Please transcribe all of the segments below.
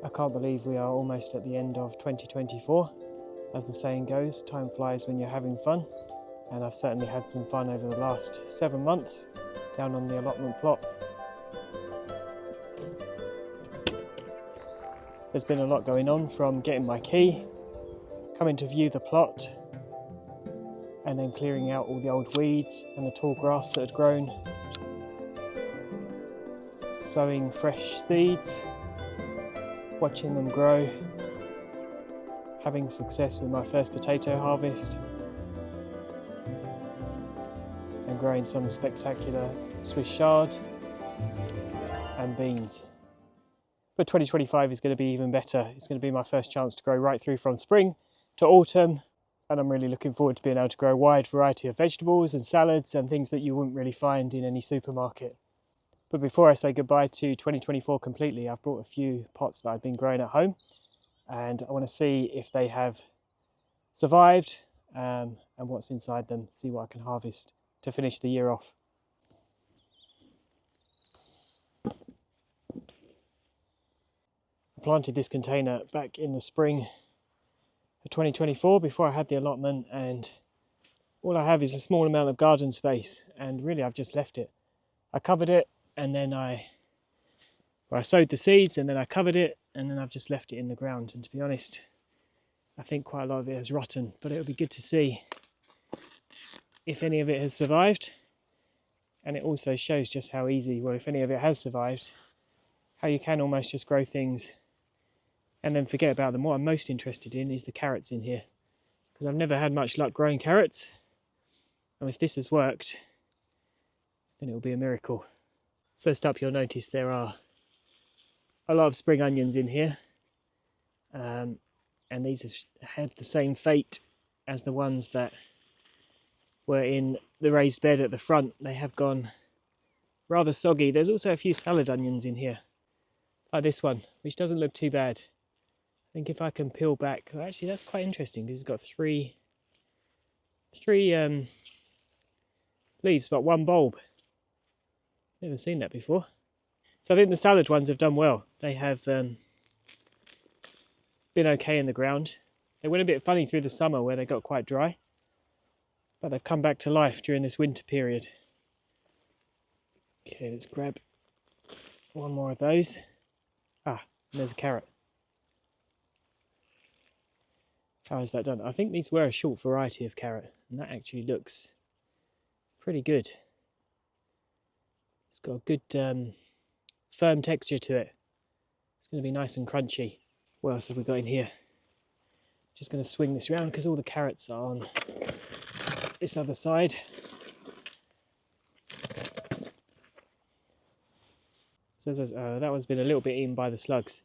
I can't believe we are almost at the end of 2024. As the saying goes, time flies when you're having fun. And I've certainly had some fun over the last 7 months down on the allotment plot. There's been a lot going on, from getting my key, coming to view the plot, and then clearing out all the old weeds and the tall grass that had grown, sowing fresh seeds, watching them grow, having success with my first potato harvest, and growing some spectacular Swiss chard and beans. But 2025 is going to be even better. It's going to be my first chance to grow right through from spring to autumn, and I'm really looking forward to being able to grow a wide variety of vegetables and salads and things that you wouldn't really find in any supermarket. But before I say goodbye to 2024 completely, I've brought a few pots that I've been growing at home, and I want to see if they have survived and what's inside them, see what I can harvest to finish the year off. I planted this container back in the spring of 2024 before I had the allotment, and all I have is a small amount of garden space, and really I've just left it. I covered it, and then I sowed the seeds, and then I covered it, and then I've just left it in the ground. And to be honest, I think quite a lot of it has rotten, but it would be good to see if any of it has survived. And it also shows just how easy, well, if any of it has survived, how you can almost just grow things and then forget about them. What I'm most interested in is the carrots in here, because I've never had much luck growing carrots. And if this has worked, then it will be a miracle. First up, you'll notice there are a lot of spring onions in here. And these have had the same fate as the ones that were in the raised bed at the front. They have gone rather soggy. There's also a few salad onions in here, like this one, which doesn't look too bad. I think if I can peel back, well, actually that's quite interesting because it's got three leaves but one bulb. Never seen that before. So I think the salad ones have done well. They have been okay in the ground. They went a bit funny through the summer where they got quite dry, but they've come back to life during this winter period. Okay, let's grab one more of those. And there's a carrot. How is that done? I think these were a short variety of carrot, and that actually looks pretty good. It's got a good firm texture to it. It's going to be nice and crunchy. What else have we got in here? Just going to swing this around because all the carrots are on this other side. So that one's been a little bit eaten by the slugs.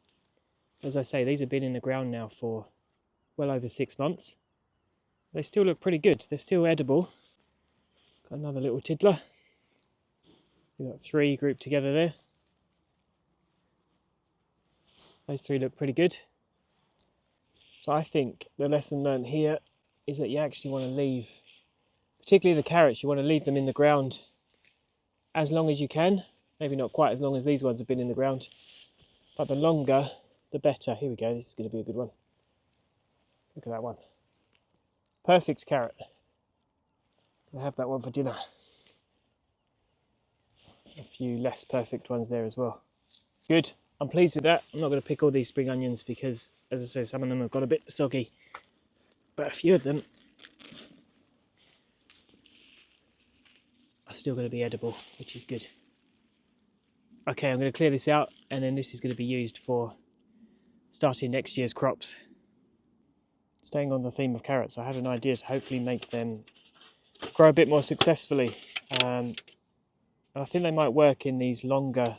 As I say, these have been in the ground now for well over 6 months. They still look pretty good. They're still edible. Got another little tiddler. We've got 3 grouped together there. Those 3 look pretty good. So I think the lesson learned here is that you actually want to leave, particularly the carrots, you want to leave them in the ground as long as you can. Maybe not quite as long as these ones have been in the ground, but the longer, the better. Here we go, this is going to be a good one. Look at that one. Perfect carrot. I'll have that one for dinner. A few less perfect ones there as well. Good, I'm pleased with that. I'm not going to pick all these spring onions because, as I say, some of them have got a bit soggy, but a few of them are still going to be edible, which is good. Okay, I'm going to clear this out, and then this is going to be used for starting next year's crops. Staying on the theme of carrots, I had an idea to hopefully make them grow a bit more successfully. And I think they might work in these longer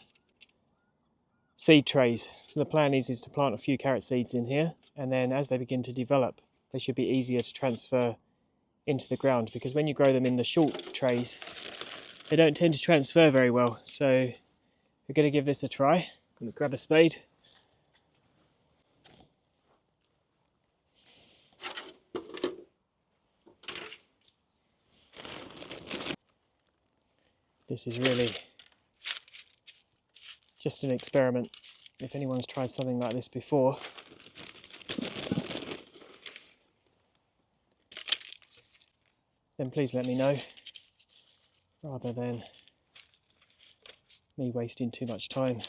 seed trays. So the plan is to plant a few carrot seeds in here, and then as they begin to develop, they should be easier to transfer into the ground, because when you grow them in the short trays, they don't tend to transfer very well. So we're going to give this a try. I'm going to grab a spade. This is really just an experiment. if anyone's tried something like this before, then please let me know, rather than me wasting too much time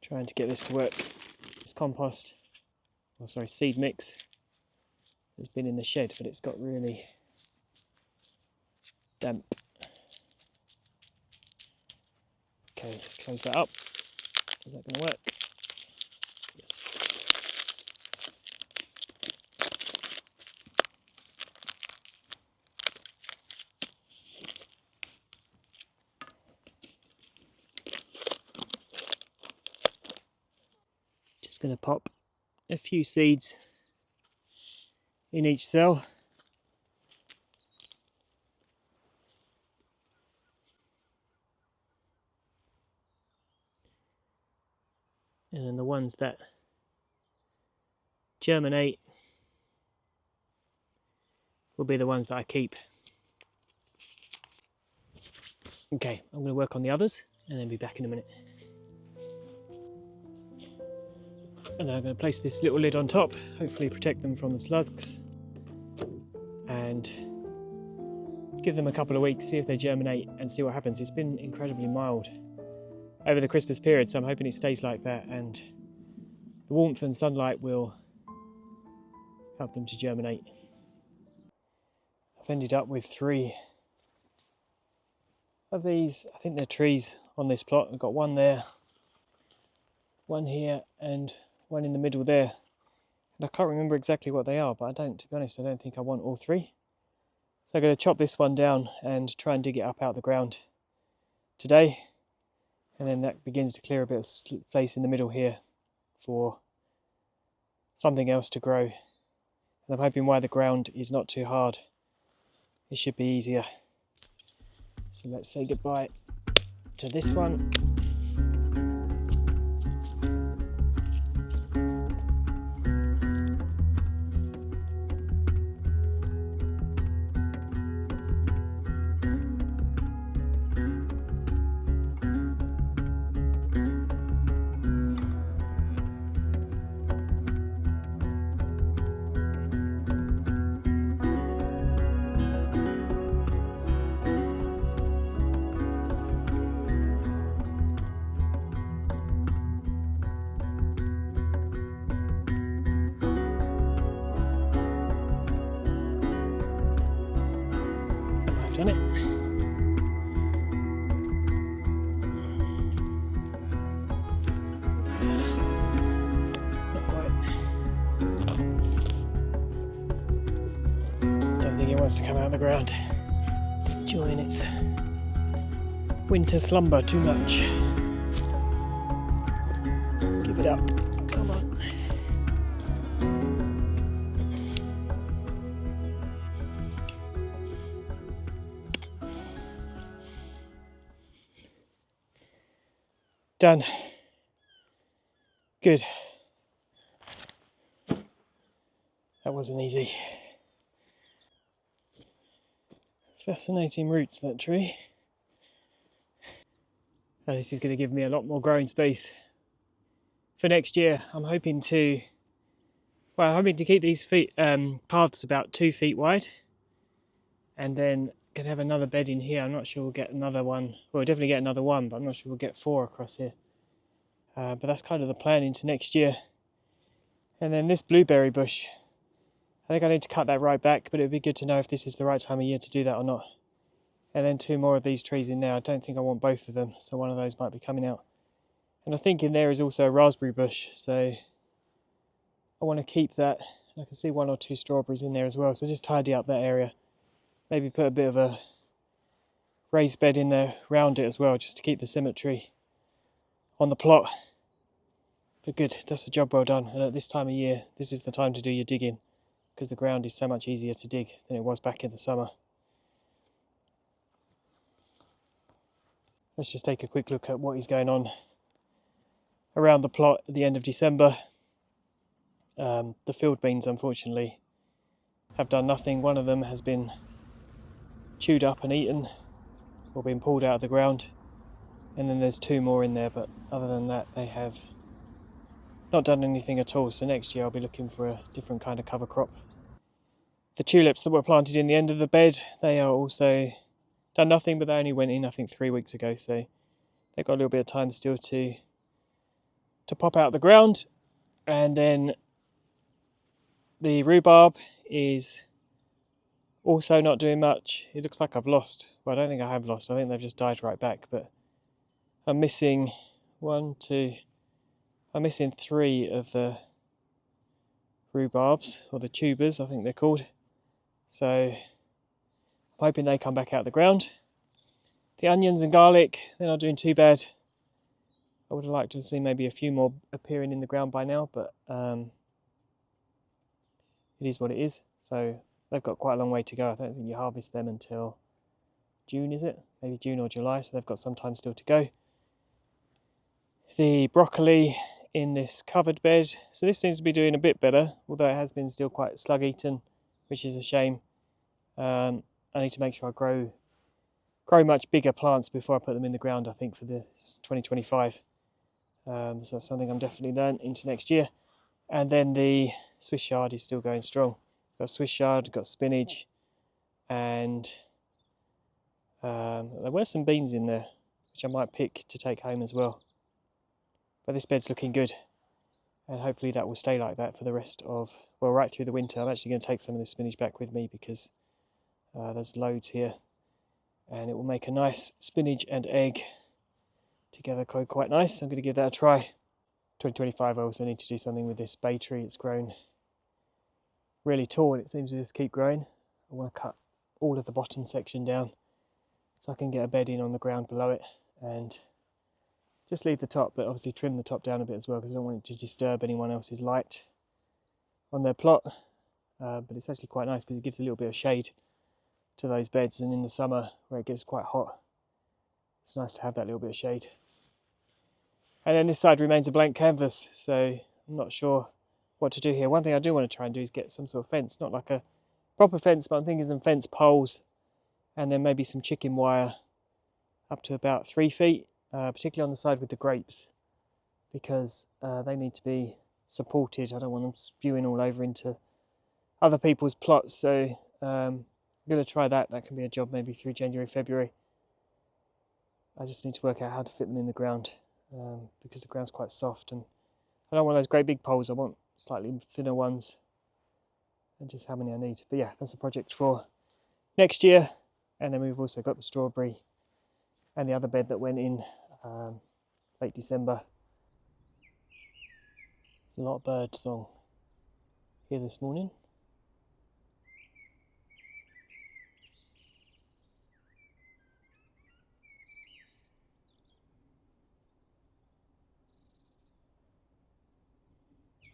trying to get this to work. This compost, seed mix, has been in the shed, but it's got really damp. Okay, let's close that up. Is that going to work? Yes. Just going to pop a few seeds in each cell. And then the ones that germinate will be the ones that I keep. Okay, I'm going to work on the others and then be back in a minute. And then I'm going to place this little lid on top, hopefully protect them from the slugs, and give them a couple of weeks, see if they germinate and see what happens. It's been incredibly mild over the Christmas period, so I'm hoping it stays like that, and the warmth and sunlight will help them to germinate. I've ended up with 3 of these. I think they're trees on this plot. I've got one there, one here, and one in the middle there. And I can't remember exactly what they are, but to be honest, I don't think I want all 3. So I'm going to chop this one down and try and dig it up out of the ground today. And then that begins to clear a bit of space in the middle here for something else to grow. And I'm hoping while the ground is not too hard, it should be easier. So let's say goodbye to this one. Done it. Not quite. Don't think it wants to come out of the ground. It's enjoying its winter slumber too much. Give it up. Come on. Done. Good. That wasn't easy. Fascinating roots, that tree. Oh, this is going to give me a lot more growing space for next year. I'm hoping to keep these paths about 2 feet wide, and then going to have another bed in here. I'm not sure we'll get another one. Well, we'll definitely get another one, but I'm not sure we'll get 4 across here. But that's kind of the plan into next year. And then this blueberry bush, I think I need to cut that right back, but it'd be good to know if this is the right time of year to do that or not. And then 2 more of these trees in there. I don't think I want both of them, so one of those might be coming out. And I think in there is also a raspberry bush, so I want to keep that. I can see 1 or 2 strawberries in there as well, so just tidy up that area. Maybe put a bit of a raised bed in there around it as well, just to keep the symmetry on the plot. But good, that's a job well done. And at this time of year, this is the time to do your digging, because the ground is so much easier to dig than it was back in the summer. Let's just take a quick look at what is going on around the plot at the end of December. The field beans, unfortunately, have done nothing. One of them has been chewed up and eaten, or been pulled out of the ground. and then there's 2 more in there, but other than that they have not done anything at all. So next year I'll be looking for a different kind of cover crop. The tulips that were planted in the end of the bed, they are also done nothing, but they only went in I think 3 weeks ago, so they've got a little bit of time still to pop out the ground. And then the rhubarb is also not doing much. It looks like I've lost, well, I don't think I have lost, I think they've just died right back, but I'm missing 1, 2, I'm missing 3 of the rhubarbs, or the tubers I think they're called, so I'm hoping they come back out of the ground. The onions and garlic, they're not doing too bad. I would have liked to have seen maybe a few more appearing in the ground by now, but it is what it is. So they've got quite a long way to go. I don't think you harvest them until June, is it? Maybe June or July, so they've got some time still to go. The broccoli in this covered bed, so this seems to be doing a bit better, although it has been still quite slug eaten, which is a shame. I need to make sure I grow much bigger plants before I put them in the ground, I think, for this 2025. So that's something I'm definitely learning into next year. And then the Swiss chard is still going strong. Got Swiss chard, got spinach, and there were some beans in there, which I might pick to take home as well. But this bed's looking good, and hopefully that will stay like that for the rest of, well, right through the winter. I'm actually going to take some of this spinach back with me because there's loads here, and it will make a nice spinach and egg together quite nice. I'm going to give that a try. 2025 I also need to do something with this bay tree. It's grown really tall and it seems to just keep growing. I want to cut all of the bottom section down so I can get a bed in on the ground below it, and just leave the top, but obviously trim the top down a bit as well because I don't want it to disturb anyone else's light on their plot. But it's actually quite nice because it gives a little bit of shade to those beds, and in the summer where it gets quite hot, it's nice to have that little bit of shade. And then this side remains a blank canvas, so I'm not sure what to do here. One thing I do want to try and do is get some sort of fence, not like a proper fence, but I'm thinking some fence poles, and then maybe some chicken wire up to about 3 feet, particularly on the side with the grapes, because they need to be supported. I don't want them spewing all over into other people's plots, so I'm going to try that. That can be a job maybe through January, February. I just need to work out how to fit them in the ground. Because the ground's quite soft, and I don't want those great big poles. I want slightly thinner ones, and just how many I need. But yeah, that's a project for next year. And then we've also got the strawberry and the other bed that went in late December. There's a lot of bird song here this morning.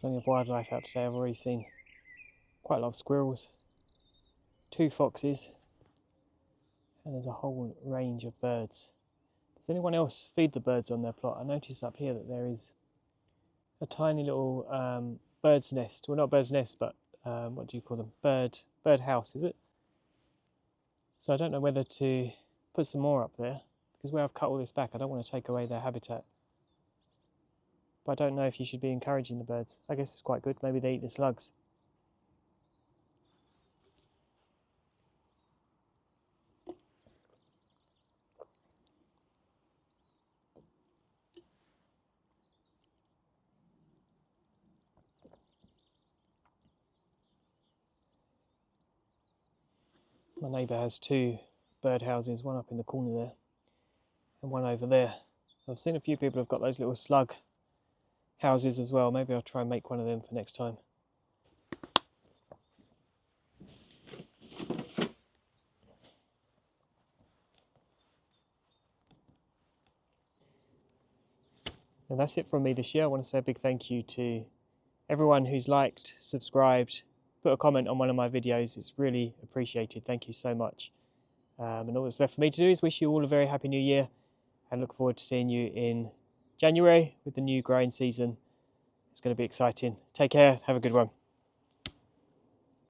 Plenty of wildlife out today. I've already seen quite a lot of squirrels, 2 foxes, and there's a whole range of birds. Does anyone else feed the birds on their plot? I noticed up here that there is a tiny little bird's nest. Well, not bird's nest, but what do you call them? Bird house, is it? So I don't know whether to put some more up there, because where I've cut all this back, I don't want to take away their habitat. But I don't know if you should be encouraging the birds. I guess it's quite good. Maybe they eat the slugs. My neighbour has 2 bird houses, one up in the corner there and one over there. I've seen a few people have got those little slug houses as well. Maybe I'll try and make one of them for next time. And that's it from me this year. I want to say a big thank you to everyone who's liked, subscribed, put a comment on one of my videos. It's really appreciated. Thank you so much. And all that's left for me to do is wish you all a very happy new year, and look forward to seeing you in January with the new growing season. It's going to be exciting. Take care. Have a good one.